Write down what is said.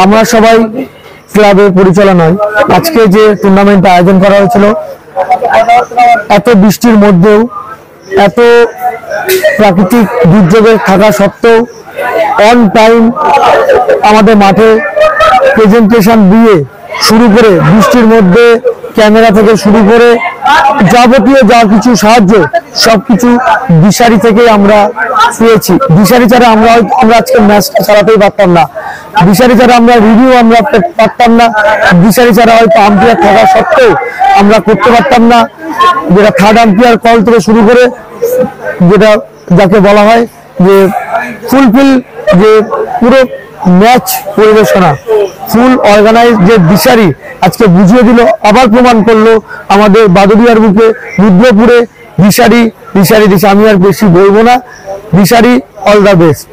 আমরা সবাই ক্লাবের পরিচালনায় আজকে যে টুর্নামেন্ট আয়োজন করা হয়েছিল, এত বৃষ্টির মধ্যেও, এত প্রাকৃতিক দুর্যোগের থাকা সত্ত্বেও অন টাইম আমাদের মাঠে প্রেজেন্টেশন দিয়ে শুরু করে, বৃষ্টির মধ্যে ক্যামেরা থেকে শুরু করে যাবতীয় যা কিছু সাহায্য সবকিছু দিশারি থেকে আমরা পেয়েছি। দিশারি ছাড়া আমরা আজকে ম্যাচটা চালাতেই পারতাম না, দিশারি ছাড়া আমরা রিভিউ আমরা পারতাম না, দিশারি ছাড়া হয়তো আম্পায়ার থাকা সত্ত্বেও আমরা করতে পারতাম না। যেটা থার্ড আম্পায়ার কল থেকে শুরু করে, যেটা যাকে বলা হয় যে ফুলফিল, যে পুরো ম্যাচ পরিবেশনা ফুল অর্গানাইজ, যে দিশারি আজকে বুঝিয়ে দিল, আবার প্রমাণ করলো আমাদের বাদুড়িয়ার বুকে রুদ্রপুরে দিশারি। আমি আর বেশি বলবো না, দিশারি অল দ্য বেস্ট।